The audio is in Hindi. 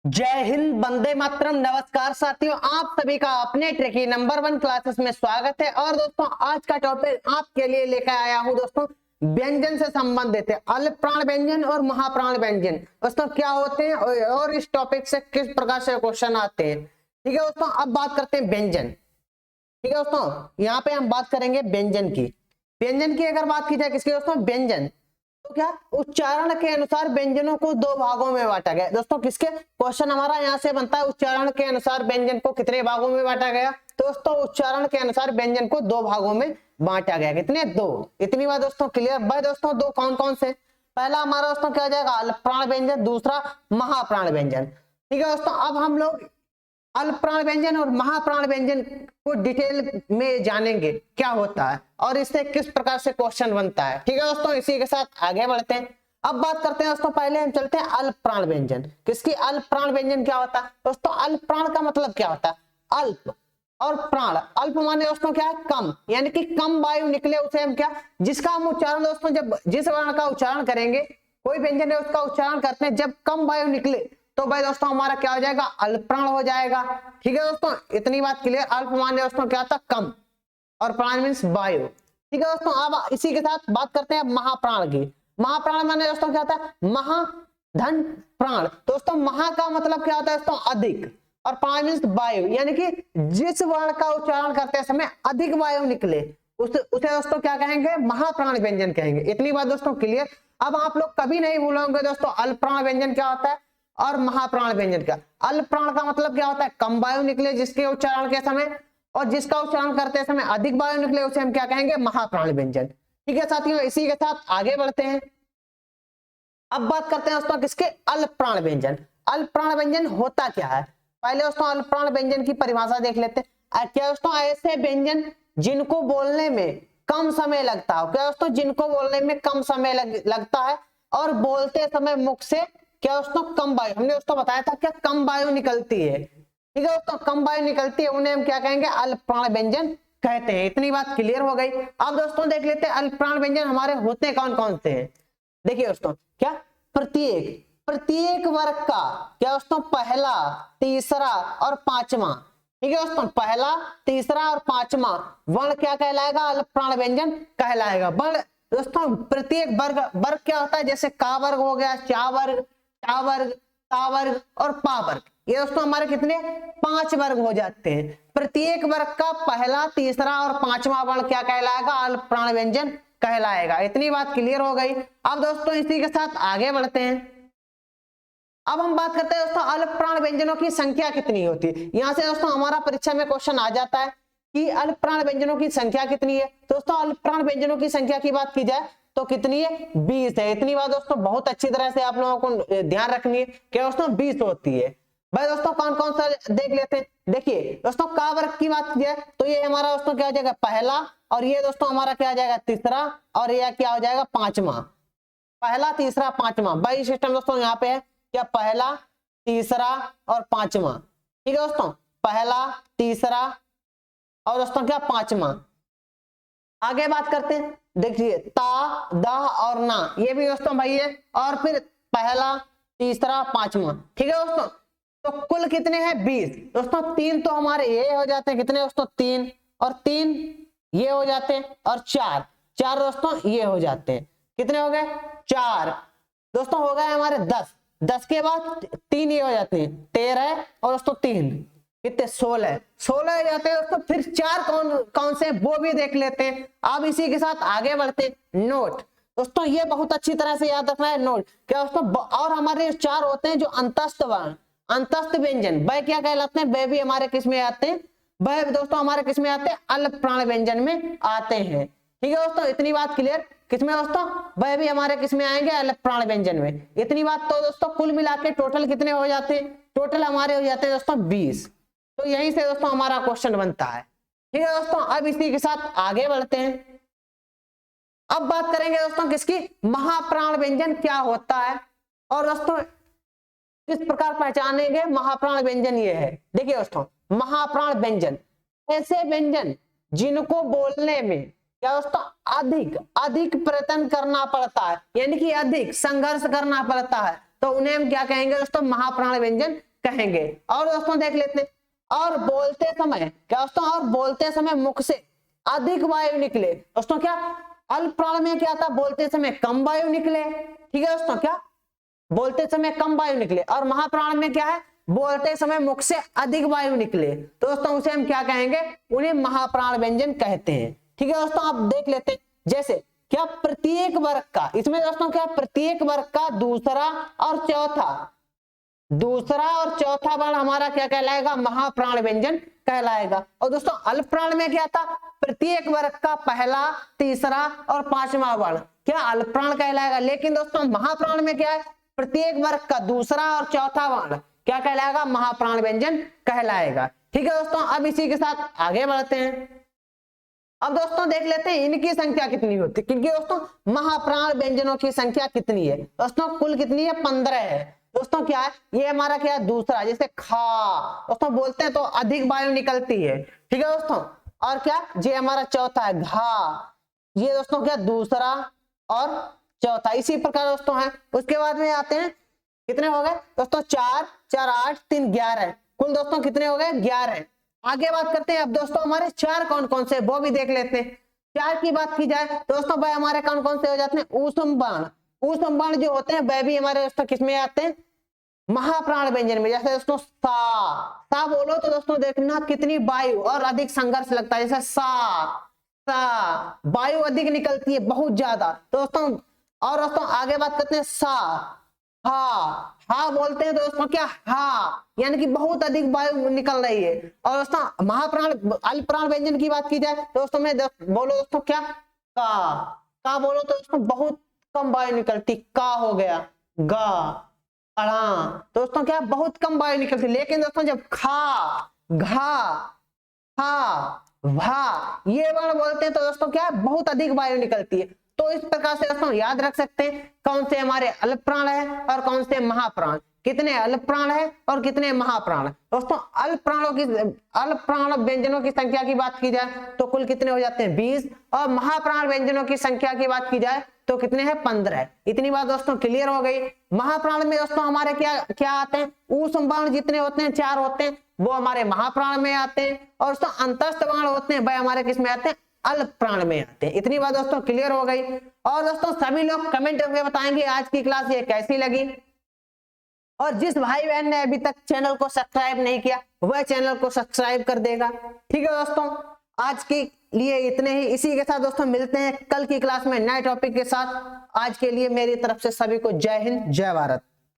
जय हिंद, वंदे मातरम। नमस्कार साथियों, आप सभी का अपने ट्रिकी नंबर 1 क्लासेस में स्वागत है। और दोस्तों, आज का टॉपिक आपके लिए लेकर आया हूं दोस्तों, व्यंजन से संबंधित है। अल्प प्राण व्यंजन और महाप्राण व्यंजन दोस्तों क्या होते हैं और इस टॉपिक से किस प्रकार से क्वेश्चन आते हैं। ठीक है दोस्तों, अब बात करते हैं व्यंजन। ठीक है दोस्तों, यहाँ पे हम बात करेंगे व्यंजन की। व्यंजन की अगर बात की जाए, किसकी दोस्तों? व्यंजन। तो क्या उच्चारण के अनुसार व्यंजनों को दो भागों में बांटा गया दोस्तों। किसके क्वेश्चन हमारा यहाँ से बनता है, उच्चारण के अनुसार व्यंजन को कितने भागों में बांटा गया? दोस्तों, उच्चारण के अनुसार व्यंजन को दो भागों में बांटा गया। कितने? दो। इतनी बात दोस्तों क्लियर। भाई दोस्तों, दो कौन कौन से? पहला हमारा दोस्तों क्या हो जाएगा? अल्प प्राण व्यंजन, दूसरा महाप्राण व्यंजन। ठीक है दोस्तों, अब हम लोग अल्प प्राण व्यंजन और महाप्राण व्यंजन को डिटेल में जानेंगे क्या होता है और इससे किस प्रकार से क्वेश्चन बनता है। ठीक है दोस्तों, इसी के साथ आगे बढ़ते हैं। अब बात करते हैं दोस्तों, पहले हम चलते हैं अल्प प्राण व्यंजन। किसकी? अल्प प्राण व्यंजन क्या होता है दोस्तों? अल्प प्राण का मतलब क्या होता है? अल्प और प्राण। अल्प माने दोस्तों क्या है? कम, यानी कि कम वायु निकले उसे हम क्या, जिसका हम उच्चारण दोस्तों, जब जिस वर्ण का उच्चारण करेंगे, कोई व्यंजन है उसका उच्चारण करते हैं, जब कम वायु निकले तो भाई दोस्तों हमारा क्या हो जाएगा? अल्प प्राण हो जाएगा। ठीक है दोस्तों, इतनी बात क्लियर। अल्प माने दोस्तों क्या था? कम, और प्राण मीन्स वायु। ठीक है दोस्तों, अब इसी के साथ बात करते हैं महाप्राण की। महाप्राण माने दोस्तों क्या होता है? महा धन प्राण। दोस्तों, महा का मतलब क्या होता है दोस्तों? अधिक, और प्राण मीन्स वायु, यानी कि जिस वर्ण का उच्चारण करते समय अधिक वायु निकले उसे दोस्तों क्या कहेंगे? महाप्राण व्यंजन कहेंगे। इतनी बात दोस्तों क्लियर। अब आप लोग कभी नहीं भूलोगे दोस्तों, अल्प प्राण व्यंजन क्या होता है और महाप्राण व्यंजन का। अल्प प्राण का मतलब क्या होता है? कम वायु निकले जिसके उच्चारण के समय, और जिसका उच्चारण करते समय अधिक वायु निकले उसे हम क्या कहेंगे? महाप्राण व्यंजन। ठीक है साथियों, इसी के साथ आगे बढ़ते हैं। अब बात करते हैं दोस्तों किसके? अल्प प्राण व्यंजन। अल्प प्राण व्यंजन होता क्या है? पहले दोस्तों अल्प प्राण व्यंजन की परिभाषा देख लेते हैं। क्या दोस्तों? ऐसे व्यंजन जिनको बोलने में कम समय लगता हो। क्या दोस्तों? जिनको बोलने में कम समय लगता है और बोलते समय मुख से क्या दोस्तों? कम वायु, हमने दोस्तों बताया था क्या, कम वायु निकलती है। ठीक है दोस्तों, कम वायु निकलती है, उन्हें हम क्या कहेंगे? अल्प प्राण व्यंजन कहते हैं। इतनी बात क्लियर हो गई। अब दोस्तों देख लेते हैं अल्प प्राण व्यंजन हमारे होते कौन कौन से हैं। देखिए दोस्तों, क्या प्रत्येक प्रत्येक वर्ग का क्या दोस्तों? पहला, तीसरा और पांचवा। ठीक है दोस्तों, पहला, तीसरा और पांचवा वर्ण क्या कहलाएगा? अल्प प्राण व्यंजन कहलाएगा। वर्ण दोस्तों प्रत्येक वर्ग, वर्ग क्या होता है? जैसे का वर्ग हो गया, चा वर्ग, टा वर्ग, ता वर्ग और पा वर्ग। ये दोस्तों हमारे कितने? 5 वर्ग हो जाते हैं। प्रत्येक वर्ग का पहला, तीसरा और पांचवा वर्ण क्या कहलाएगा? अल्प प्राण व्यंजन कहलाएगा। इतनी बात क्लियर हो गई। अब दोस्तों इसी के साथ आगे बढ़ते हैं। अब हम बात करते हैं दोस्तों अल्प प्राण व्यंजनों की संख्या कितनी होती है। यहां से दोस्तों हमारा परीक्षा में क्वेश्चन आ जाता है कि अल्प प्राण व्यंजनों की संख्या कितनी है। दोस्तों अल्प प्राण व्यंजनों की संख्या की बात की जाए तो कितनी है? 20 है। इतनी बात दोस्तों बहुत अच्छी तरह से आप लोगों को ध्यान रखनी है कि दोस्तों 20 होती है। भाई दोस्तों कौन कौन सा देख लेते हैं। देखिए दोस्तों, का वर्ग की बात की जाए तो ये हमारा दोस्तों क्या हो जाएगा? पहला, और ये दोस्तों हमारा क्या हो जाएगा? तीसरा, और ये क्या हो जाएगा? पांचवा। पहला, तीसरा, पांचवा। भाई सिस्टम दोस्तों यहाँ पे है क्या? पहला, तीसरा और पांचवा। ठीक है दोस्तों, पहला, तीसरा और दोस्तों क्या? पांचवा। आगे बात करते हैं। देखिए ता, दा और ना, ये भी दोस्तों भाई है, और फिर पहला, तीसरा, पांचवा। ठीक है दोस्तों, तो कुल कितने हैं? 20। दोस्तों 3 तो हमारे ये हो जाते हैं, कितने दोस्तों? 3, और 3 ये हो जाते हैं, और 4 4 दोस्तों ये हो जाते हैं। कितने हो गए? 4 दोस्तों हो गए हमारे 10 10 के बाद 3 ये हो जाते हैं, 13 और दोस्तों 3 कितने? 16 16 हो जाते हैं दोस्तों। फिर 4 कौन कौन से वो भी देख लेते हैं। अब इसी के साथ आगे बढ़ते हैं। नोट दोस्तों, ये बहुत अच्छी तरह से याद रखना है। नोट क्या दोस्तों? और हमारे 4 होते हैं जो अंतस्थ वर्ण, अंतस्थ व्यंजन, वह क्या कहलाते हैं? वह भी हमारे किस में आते हैं? वह दोस्तों हमारे किस में आते हैं? अल्प प्राण व्यंजन में आते हैं। ठीक है दोस्तों, इतनी बात क्लियर। किसमें दोस्तों? वह भी हमारे किसमें आएंगे? अल्प प्राण व्यंजन में। इतनी बात तो दोस्तों कुल मिला के टोटल कितने हो जाते हैं? टोटल हमारे हो जाते हैं दोस्तों 20। तो यहीं से दोस्तों हमारा क्वेश्चन बनता है। ठीक है दोस्तों, अब इसी के साथ आगे बढ़ते हैं। अब बात करेंगे दोस्तों किसकी? महाप्राण व्यंजन क्या होता है और दोस्तों किस प्रकार पहचानेंगे महाप्राण व्यंजन। ये है, देखिए दोस्तों, महाप्राण व्यंजन ऐसे व्यंजन जिनको बोलने में क्या दोस्तों? अधिक अधिक प्रयत्न करना पड़ता है, यानी कि अधिक संघर्ष करना पड़ता है, तो उन्हें हम क्या कहेंगे दोस्तों? महाप्राण व्यंजन कहेंगे। और दोस्तों देख लेते हैं, और बोलते समय क्या दोस्तों, और बोलते समय मुख से अधिक वायु निकले। दोस्तों क्या अल्प प्राण में क्या था, बोलते समय कम वायु निकले। ठीक है दोस्तों, क्या बोलते समय कम वायु निकले, और महाप्राण में क्या है, बोलते समय मुख से अधिक वायु निकले। तो दोस्तों उसे हम क्या कहेंगे, उन्हें महाप्राण व्यंजन कहते हैं। ठीक है दोस्तों, आप देख लेते हैं, जैसे क्या प्रत्येक वर्ग का, इसमें दोस्तों क्या प्रत्येक वर्ग का दूसरा और चौथा वर्ण हमारा क्या कहलाएगा, महाप्राण व्यंजन कहलाएगा। और दोस्तों अल्प प्राण में क्या था, प्रत्येक वर्ग का पहला, तीसरा और पांचवा वर्ण क्या अल्प प्राण कहलाएगा। लेकिन दोस्तों महाप्राण में क्या है, प्रत्येक वर्ग का दूसरा और चौथा वर्ण क्या कहलाएगा, महाप्राण व्यंजन कहलाएगा। ठीक है दोस्तों, अब इसी के साथ आगे बढ़ते हैं। अब दोस्तों देख लेते हैं इनकी संख्या कितनी होती है, क्योंकि दोस्तों महाप्राण व्यंजनों की संख्या कितनी है। दोस्तों कुल कितनी है, 15 है। दोस्तों क्या है, ये हमारा क्या है, दूसरा, जैसे खा दोस्तों बोलते हैं तो अधिक वायु निकलती है। ठीक है दोस्तों, और क्या ये हमारा चौथा है घा, ये दोस्तों क्या दूसरा और चौथा, इसी प्रकार दोस्तों है। उसके बाद में आते हैं, कितने हो गए दोस्तों, 4 4 8 3 11, कुल दोस्तों कितने हो गए, 11। आगे बात करते हैं अब दोस्तों हमारे चार कौन कौन से, वो भी देख लेते हैं। चार की बात की जाए दोस्तों भाई हमारे कौन कौन से हो जाते हैं, ऊष्म बाण। ऊष्म बाण जो होते हैं वह भी हमारे दोस्तों किसमें आते हैं, महाप्राण व्यंजन में। जैसे दोस्तों सा बोलो तो दोस्तों देखना कितनी वायु और अधिक संघर्ष लगता है, जैसे सा वायु अधिक निकलती है, बहुत ज्यादा। तो दोस्तों और दोस्तों आगे बात करते हैं सा, हा बोलते हैं दोस्तों क्या, हा यानी कि बहुत अधिक वायु निकल रही है। और दोस्तों महाप्राण अल्प प्राण व्यंजन की बात की जाए दोस्तों में बोलो दोस्तों क्या, का बोलो तो दोस्तों बहुत कम वायु निकलती, का हो गया, गा अड़ा दोस्तों क्या बहुत कम वायु निकलती। लेकिन दोस्तों जब खा, घा, हा, भा ये वर्ण बोलते हैं तो दोस्तों क्या बहुत अधिक वायु निकलती है। तो इस प्रकार से दोस्तों याद रख सकते हैं कौन से हमारे अल्प प्राण है और कौन से महाप्राण, कितने अल्प प्राण है और कितने महाप्राण। दोस्तों अल्प प्राण व्यंजनों की संख्या की बात की जाए तो कुल कितने हो जाते हैं, 20, और महाप्राण व्यंजनों की संख्या की बात की जाए तो कितने हैं, 15। इतनी बात दोस्तों क्लियर हो गई। महाप्राण में दोस्तों हमारे क्या क्या आते हैं, ऊष्म बाण जितने होते हैं 4 होते हैं वो हमारे महाप्राण में आते हैं, और दोस्तों अंतस्थ बाण होते हैं वह हमारे किस में आते हैं, अल्प प्राण में आते हैं। इतनी बात दोस्तों क्लियर हो गई। और दोस्तों सभी लोग कमेंट करके बताएंगे आज की क्लास ये कैसी लगी, और जिस भाई बहन ने अभी तक चैनल को सब्सक्राइब नहीं किया वह चैनल को सब्सक्राइब कर देगा। ठीक है दोस्तों, आज के लिए इतने ही। इसी के साथ दोस्तों मिलते हैं कल की क्लास में नए टॉपिक के साथ। आज के लिए मेरी तरफ से सभी को जय हिंद, जय भारत।